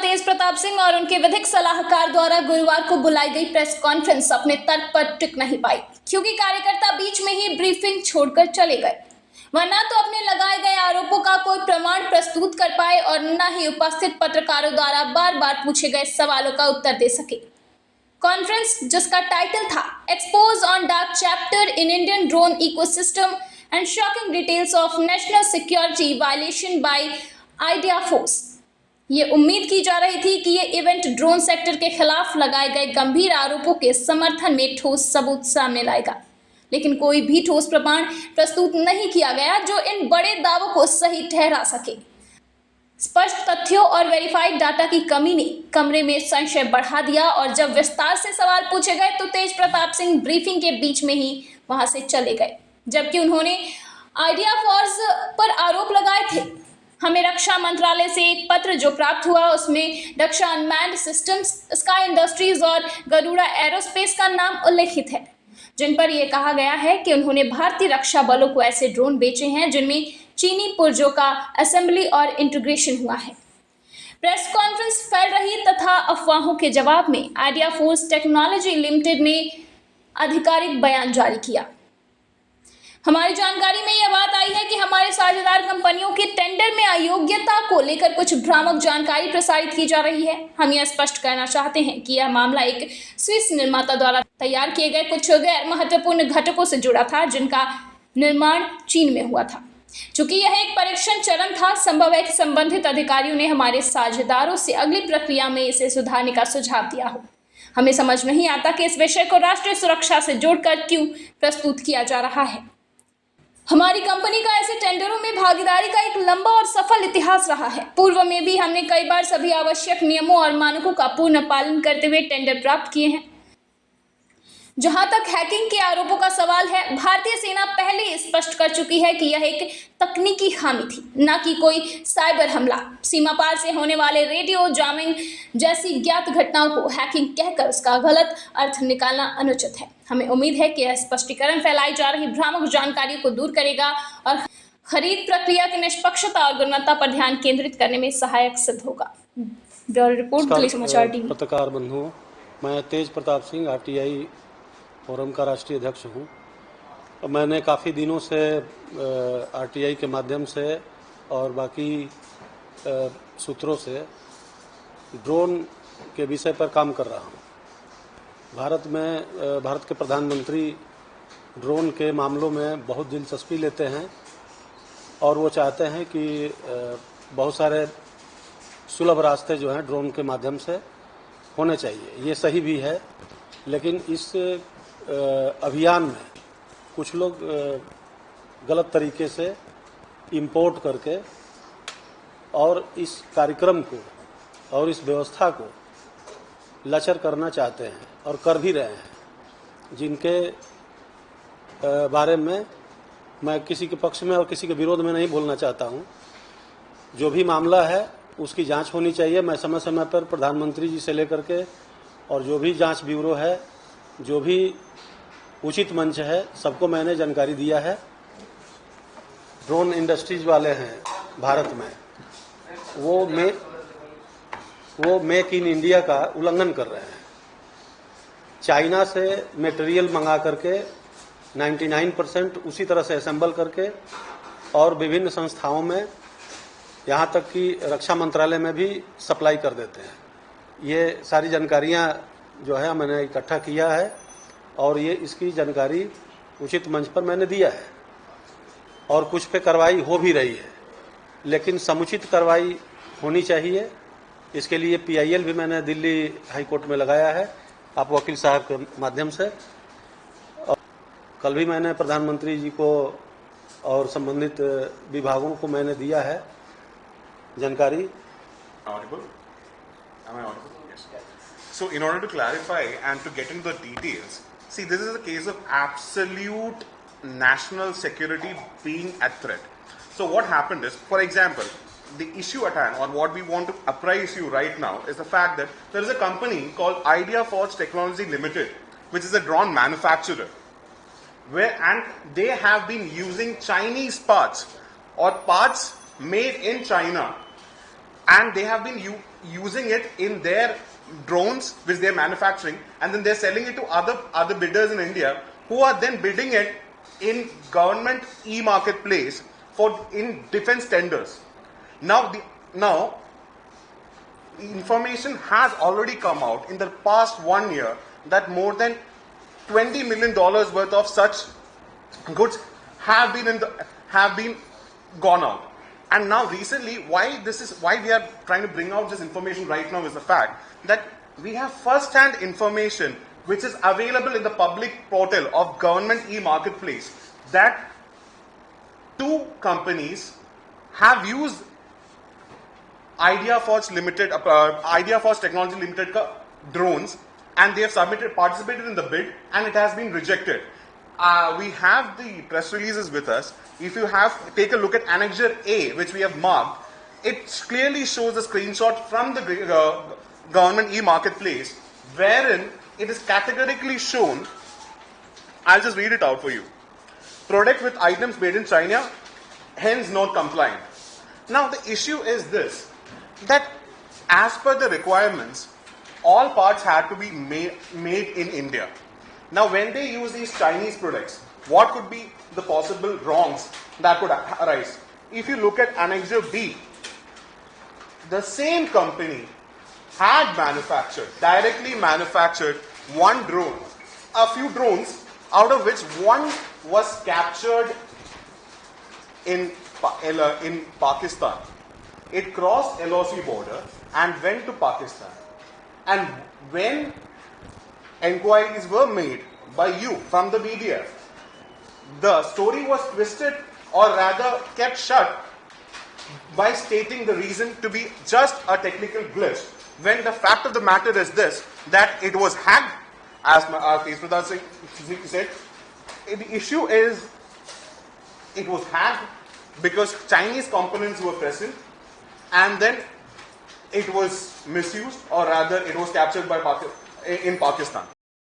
तेज प्रताप सिंह और उनके विधिक सलाहकार द्वारा गुरुवार को बुलाई गई प्रेस कॉन्फ्रेंस अपने तर्क पर टिक नहीं पाई, क्योंकि कार्यकर्ता बीच में ही ब्रीफिंग छोड़कर चले गए। वह न तो अपने लगाए गए आरोपों का कोई प्रमाण प्रस्तुत कर पाए और न ही उपस्थित पत्रकारों द्वारा बार बार पूछे गए सवालों का उत्तर दे सके। कॉन्फ्रेंस, जिसका टाइटल था expose on dark chapter in Indian drone ecosystem and shocking details of national security violation by idea force, ये उम्मीद की जा रही थी कि ये इवेंट ड्रोन सेक्टर के खिलाफ लगाए गए गंभीर आरोपों के समर्थन में ठोस सबूत सामने लाएगा, लेकिन कोई भी ठोस प्रमाण प्रस्तुत नहीं किया गया जो इन बड़े दावों को सही ठहरा सके। स्पष्ट तथ्यों और वेरीफाइड डाटा की कमी ने कमरे में संशय बढ़ा दिया और जब विस्तार से सवाल पूछे गए तो तेज प्रताप सिंह ब्रीफिंग के बीच में ही वहां से चले गए, जबकि उन्होंने आइडिया फोर्स पर आरोप लगाए थे। हमें रक्षा मंत्रालय से एक पत्र जो प्राप्त हुआ उसमें रक्षा अनमैन्ड सिस्टम्स, स्काई इंडस्ट्रीज और गरुड़ा एरोस्पेस का नाम उल्लेखित है, जिन पर यह कहा गया है कि उन्होंने भारतीय रक्षा बलों को ऐसे ड्रोन बेचे हैं जिनमें चीनी पुर्जों का असेंबली और इंटीग्रेशन हुआ है। प्रेस कॉन्फ्रेंस फैल रही तथा अफवाहों के जवाब में आइडिया फोर्स टेक्नोलॉजी लिमिटेड ने आधिकारिक बयान जारी किया। हमारी जानकारी में यह बात आई है कि हमारे साझेदार कंपनियों के टेंडर में अयोग्यता को लेकर कुछ भ्रामक जानकारी प्रसारित की जा रही है। हम यह स्पष्ट करना चाहते हैं कि यह मामला एक स्विस निर्माता द्वारा तैयार किए गए कुछ गैर महत्वपूर्ण घटकों से जुड़ा था, जिनका निर्माण चीन में हुआ था। चूंकि यह एक परीक्षण चरण था, संभव है कि संबंधित अधिकारियों ने हमारे साझेदारों से अगली प्रक्रिया में इसे सुधारने का सुझाव दिया हो। हमें समझ नहीं आता कि इस विषय को राष्ट्रीय सुरक्षा से जोड़कर क्यों प्रस्तुत किया जा रहा है। हमारी कंपनी का ऐसे टेंडरों में भागीदारी का एक लंबा और सफल इतिहास रहा है। पूर्व में भी हमने कई बार सभी आवश्यक नियमों और मानकों का पूर्ण पालन करते हुए टेंडर प्राप्त किए हैं। जहां तक हैकिंग के आरोपों का सवाल है, भारतीय सेना पहले ही स्पष्ट कर चुकी है कि यह एक तकनीकी खामी थी, न कि कोई साइबर हमला। सीमा पार से होने वाले रेडियो जामिंग जैसी ज्ञात घटनाओं को हैकिंग कहकर उसका गलत अर्थ निकालना अनुचित है। हमें उम्मीद है कि यह स्पष्टीकरण फैलाई जा रही भ्रामक जानकारियों को दूर करेगा और खरीद प्रक्रिया की निष्पक्षता और गुणवत्ता पर ध्यान केंद्रित करने में सहायक सिद्ध होगा। ब्यूरो रिपोर्ट, दिल्ली समाचार टीवी। पत्रकार बंधुओं, मैं तेज प्रताप सिंह आरटीआई फोरम का राष्ट्रीय अध्यक्ष हूँ। मैंने काफ़ी दिनों से आरटीआई के माध्यम से और बाकी सूत्रों से ड्रोन के विषय पर काम कर रहा हूँ। भारत के प्रधानमंत्री ड्रोन के मामलों में बहुत दिलचस्पी लेते हैं और वो चाहते हैं कि बहुत सारे सुलभ रास्ते जो हैं ड्रोन के माध्यम से होने चाहिए। ये सही भी है, लेकिन इस अभियान में कुछ लोग गलत तरीके से इंपोर्ट करके और इस कार्यक्रम को और इस व्यवस्था को लचर करना चाहते हैं और कर भी रहे हैं, जिनके बारे में मैं किसी के पक्ष में और किसी के विरोध में नहीं बोलना चाहता हूं। जो भी मामला है उसकी जांच होनी चाहिए। मैं समय समय पर प्रधानमंत्री जी से लेकर के और जो भी जांच ब्यूरो है, जो भी उचित मंच है, सबको मैंने जानकारी दिया है। ड्रोन इंडस्ट्रीज वाले हैं भारत में, वो मेक इन इंडिया का उल्लंघन कर रहे हैं। चाइना से मटेरियल मंगा करके 99% उसी तरह से असेंबल करके और विभिन्न संस्थाओं में, यहाँ तक कि रक्षा मंत्रालय में भी सप्लाई कर देते हैं। ये सारी जानकारियाँ जो है मैंने इकट्ठा किया है और ये इसकी जानकारी उचित मंच पर मैंने दिया है और कुछ पे कार्रवाई हो भी रही है, लेकिन समुचित कार्रवाई होनी चाहिए। इसके लिए PIL भी मैंने दिल्ली हाई कोर्ट में लगाया है, आप वकील साहब के माध्यम से। और कल भी मैंने प्रधानमंत्री जी को और संबंधित विभागों को मैंने दिया है जानकारी। So in order to clarify and to get into the details, see, this is a case of absolute national security being at threat. So what happened is, for example, the issue at hand, or what we want to apprise you right now, is the fact that there is a company called Idea Forge Technology Limited, which is a drone manufacturer, and they have been using Chinese parts or parts made in China and they have been using it in their drones which they are manufacturing, and then they're selling it to other bidders in India, who are then bidding it in government e-marketplace in defense tenders. Now information has already come out in the past 1 year that more than $20 million worth of such goods have been gone out. And now recently, why we are trying to bring out this information right now is the fact that we have first-hand information which is available in the public portal of government e-marketplace that 2 companies have used IdeaForge Technology Limited drones, and they have participated in the bid, and it has been rejected. We have the press releases with us. If you take a look at Annexure A, which we have marked, it clearly shows a screenshot from the government e-marketplace, wherein it is categorically shown. I'll just read it out for you. Product with items made in China, hence not compliant. Now the issue is this, that as per the requirements, all parts had to be made in India. Now when they use these Chinese products, what could be the possible wrongs that could arise? If you look at Annexure B, the same company had directly manufactured a few drones, out of which one was captured in Pakistan. It crossed LOC border and went to Pakistan. And when enquiries were made by you from the BDF, the story was twisted, or rather kept shut, by stating the reason to be just a technical glitch, when the fact of the matter is this, that it was hacked, as Tejpradhan Singh said. The issue is, it was hacked because Chinese components were present, and then it was misused, or rather it was captured in Pakistan.